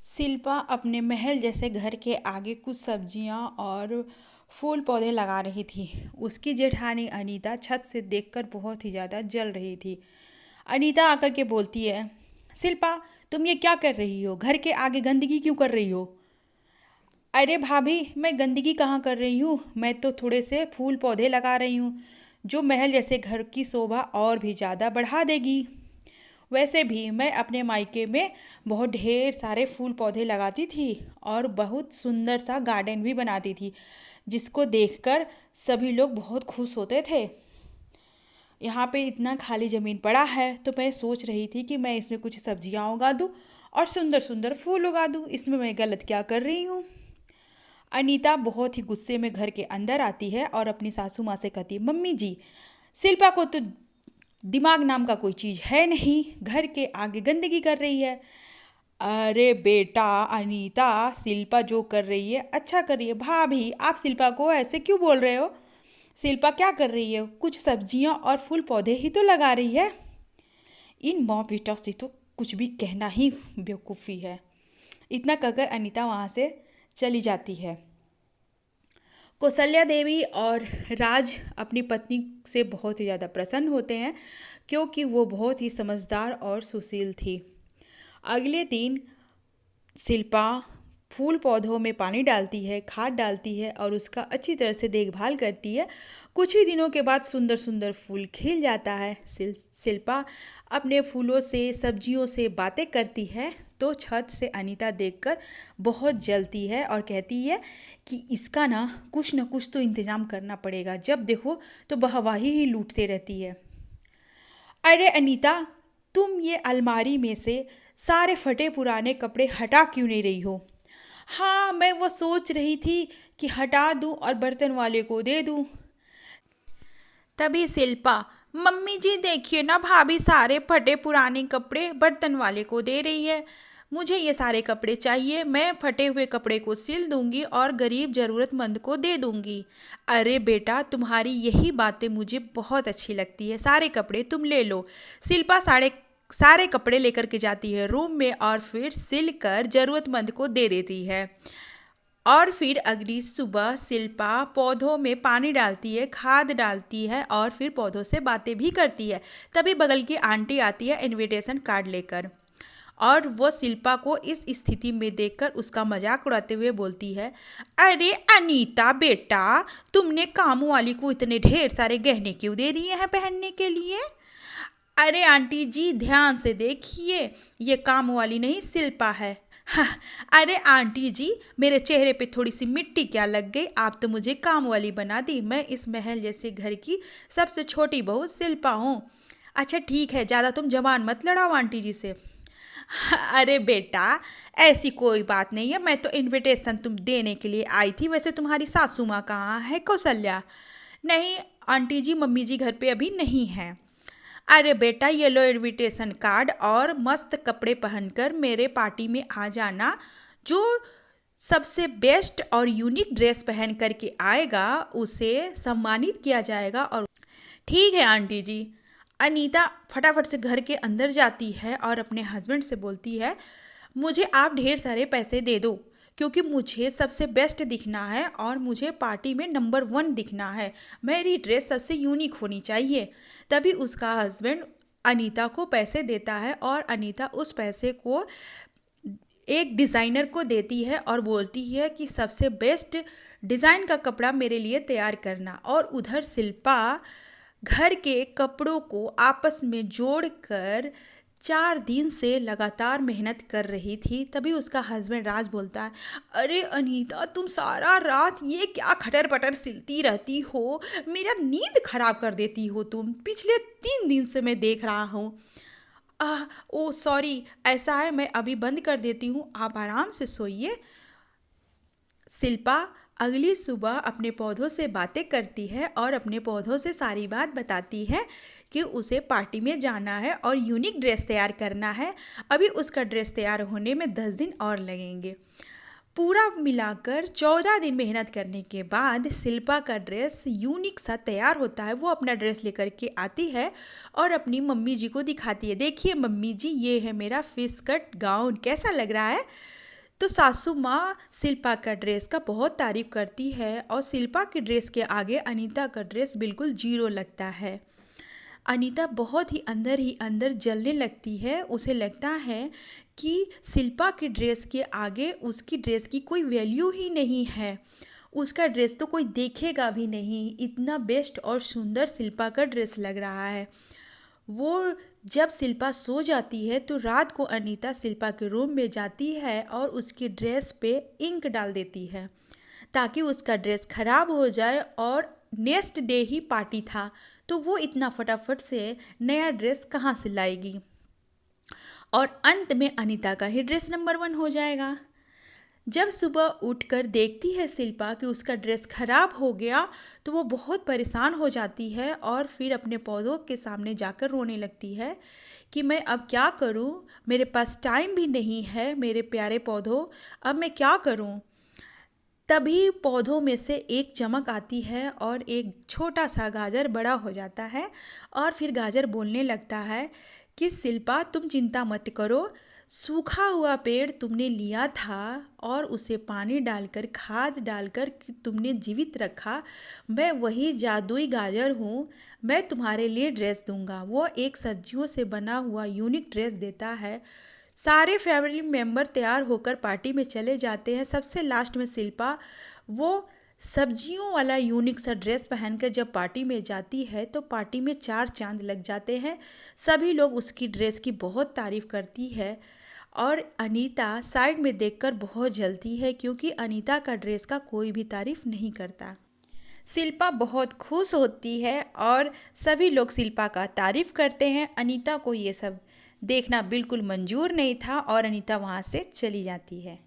शिल्पा अपने महल जैसे घर के आगे कुछ सब्जियां और फूल पौधे लगा रही थी। उसकी जेठानी अनीता छत से देखकर बहुत ही ज़्यादा जल रही थी। अनीता आकर के बोलती है, शिल्पा, तुम ये क्या कर रही हो? घर के आगे गंदगी क्यों कर रही हो? अरे भाभी, मैं गंदगी कहाँ कर रही हूँ, मैं तो थोड़े से फूल पौधे लगा रही हूँ जो महल जैसे घर की शोभा और भी ज़्यादा बढ़ा देगी। वैसे भी मैं अपने मायके में बहुत ढेर सारे फूल पौधे लगाती थी और बहुत सुंदर सा गार्डन भी बनाती थी, जिसको देखकर सभी लोग बहुत खुश होते थे। यहाँ पे इतना खाली ज़मीन पड़ा है तो मैं सोच रही थी कि मैं इसमें कुछ सब्जियाँ उगा दूँ और सुंदर सुंदर फूल उगा दूँ। इसमें मैं गलत क्या कर रही हूँ? अनीता बहुत ही गुस्से में घर के अंदर आती है और अपनी सासू माँ से कहती है, मम्मी जी, शिल्पा को तो दिमाग नाम का कोई चीज़ है नहीं, घर के आगे गंदगी कर रही है। अरे बेटा अनीता, शिल्पा जो कर रही है अच्छा कर रही है। भाभी, आप शिल्पा को ऐसे क्यों बोल रहे हो? शिल्पा क्या कर रही है? कुछ सब्जियां और फूल पौधे ही तो लगा रही है। इन माँ बेटा से तो कुछ भी कहना ही बेवकूफ़ी है। इतना कहकर अनीता वहाँ से चली जाती है। कौशल्या देवी और राज अपनी पत्नी से बहुत ही ज़्यादा प्रसन्न होते हैं, क्योंकि वो बहुत ही समझदार और सुशील थी। अगले दिन शिल्पा फूल पौधों में पानी डालती है, खाद डालती है और उसका अच्छी तरह से देखभाल करती है। कुछ ही दिनों के बाद सुंदर सुंदर फूल खिल जाता है। शिल्पा अपने फूलों से, सब्जियों से बातें करती है तो छत से अनीता देखकर बहुत जलती है और कहती है कि इसका ना कुछ तो इंतज़ाम करना पड़ेगा। जब देखो तो वाहवाही ही लूटते रहती है। अरे अनीता, तुम ये अलमारी में से सारे फटे पुराने कपड़े हटा क्यों नहीं रही हो? हाँ, मैं वो सोच रही थी कि हटा दूं और बर्तन वाले को दे दूं। तभी शिल्पा, मम्मी जी देखिए ना, भाभी सारे फटे पुराने कपड़े बर्तन वाले को दे रही है। मुझे ये सारे कपड़े चाहिए, मैं फटे हुए कपड़े को सिल दूंगी और गरीब ज़रूरतमंद को दे दूंगी। अरे बेटा, तुम्हारी यही बातें मुझे बहुत अच्छी लगती है, सारे कपड़े तुम ले लो। शिल्पा सारे सारे कपड़े लेकर के जाती है रूम में और फिर सिल कर ज़रूरतमंद को दे देती है। और फिर अगली सुबह शिल्पा पौधों में पानी डालती है, खाद डालती है और फिर पौधों से बातें भी करती है। तभी बगल की आंटी आती है इनविटेशन कार्ड लेकर, और वो शिल्पा को इस स्थिति में देखकर उसका मजाक उड़ाते हुए बोलती है, अरे अनीता बेटा, तुमने काम वाली को इतने ढेर सारे गहने क्यों दे दिए हैं पहनने के लिए? अरे आंटी जी, ध्यान से देखिए, ये काम वाली नहीं शिल्पा है। हाँ, अरे आंटी जी, मेरे चेहरे पे थोड़ी सी मिट्टी क्या लग गई, आप तो मुझे काम वाली बना दी। मैं इस महल जैसे घर की सबसे छोटी बहू शिल्पा हूँ। अच्छा ठीक है, ज़्यादा तुम जबान मत लड़ाओ आंटी जी से। अरे बेटा, ऐसी कोई बात नहीं है, मैं तो इनविटेशन तुम देने के लिए आई थी। वैसे तुम्हारी सासू माँ कहाँ है, कौशल्या? नहीं आंटी जी, मम्मी जी घर पे अभी नहीं हैं। अरे बेटा, ये लो इनविटेशन कार्ड और मस्त कपड़े पहनकर मेरे पार्टी में आ जाना। जो सबसे बेस्ट और यूनिक ड्रेस पहन करके आएगा उसे सम्मानित किया जाएगा। और ठीक है आंटी जी। अनीता फटाफट से घर के अंदर जाती है और अपने हस्बैंड से बोलती है, मुझे आप ढेर सारे पैसे दे दो, क्योंकि मुझे सबसे बेस्ट दिखना है और मुझे पार्टी में नंबर 1 दिखना है। मेरी ड्रेस सबसे यूनिक होनी चाहिए। तभी उसका हस्बैंड अनीता को पैसे देता है और अनीता उस पैसे को एक डिज़ाइनर को देती है और बोलती है कि सबसे बेस्ट डिज़ाइन का कपड़ा मेरे लिए तैयार करना। और उधर शिल्पा घर के कपड़ों को आपस में जोड़कर 4 दिन से लगातार मेहनत कर रही थी। तभी उसका हस्बैंड राज बोलता है, अरे अनीता, तुम सारा रात ये क्या खटर पटर सिलती रहती हो? मेरा नींद खराब कर देती हो तुम। पिछले 3 दिन से मैं देख रहा हूँ। ओ सॉरी, ऐसा है, मैं अभी बंद कर देती हूँ, आप आराम से सोइए। शिल्पा अगली सुबह अपने पौधों से बातें करती है और अपने पौधों से सारी बात बताती है कि उसे पार्टी में जाना है और यूनिक ड्रेस तैयार करना है। अभी उसका ड्रेस तैयार होने में 10 दिन और लगेंगे। पूरा मिलाकर 14 दिन मेहनत करने के बाद शिल्पा का ड्रेस यूनिक सा तैयार होता है। वो अपना ड्रेस लेकर के आती है और अपनी मम्मी जी को दिखाती है, देखिए मम्मी जी, ये है मेरा फिश कट गाउन, कैसा लग रहा है? तो सासू माँ शिल्पा का ड्रेस का बहुत तारीफ करती है और शिल्पा के ड्रेस के आगे अनीता का ड्रेस बिल्कुल जीरो लगता है। अनीता बहुत ही अंदर जलने लगती है। उसे लगता है कि शिल्पा के ड्रेस के आगे उसकी ड्रेस की कोई वैल्यू ही नहीं है। उसका ड्रेस तो कोई देखेगा भी नहीं, इतना बेस्ट और सुंदर शिल्पा का ड्रेस लग रहा है। वो जब शिल्पा सो जाती है तो रात को अनीता शिल्पा के रूम में जाती है और उसकी ड्रेस पे इंक डाल देती है ताकि उसका ड्रेस खराब हो जाए। और नेक्स्ट डे ही पार्टी था तो वो इतना फटाफट से नया ड्रेस कहाँ से लाएगी, और अंत में अनीता का ही ड्रेस नंबर 1 हो जाएगा। जब सुबह उठकर देखती है शिल्पा कि उसका ड्रेस खराब हो गया तो वो बहुत परेशान हो जाती है और फिर अपने पौधों के सामने जाकर रोने लगती है कि मैं अब क्या करूं, मेरे पास टाइम भी नहीं है मेरे प्यारे पौधों, अब मैं क्या करूं। तभी पौधों में से एक चमक आती है और एक छोटा सा गाजर बड़ा हो जाता है और फिर गाजर बोलने लगता है कि शिल्पा तुम चिंता मत करो, सूखा हुआ पेड़ तुमने लिया था और उसे पानी डालकर खाद डालकर तुमने जीवित रखा, मैं वही जादुई गाजर हूँ, मैं तुम्हारे लिए ड्रेस दूंगा। वो एक सब्जियों से बना हुआ यूनिक ड्रेस देता है। सारे फैमिली मेम्बर तैयार होकर पार्टी में चले जाते हैं। सबसे लास्ट में शिल्पा वो सब्जियों वाला यूनिक सा ड्रेस पहनकर जब पार्टी में जाती है तो पार्टी में 4 चांद लग जाते हैं। सभी लोग उसकी ड्रेस की बहुत तारीफ करती है और अनीता साइड में देखकर बहुत जलती है क्योंकि अनीता का ड्रेस का कोई भी तारीफ नहीं करता। शिल्पा बहुत खुश होती है और सभी लोग शिल्पा का तारीफ करते हैं। अनीता को ये सब देखना बिल्कुल मंजूर नहीं था और अनीता वहाँ से चली जाती है।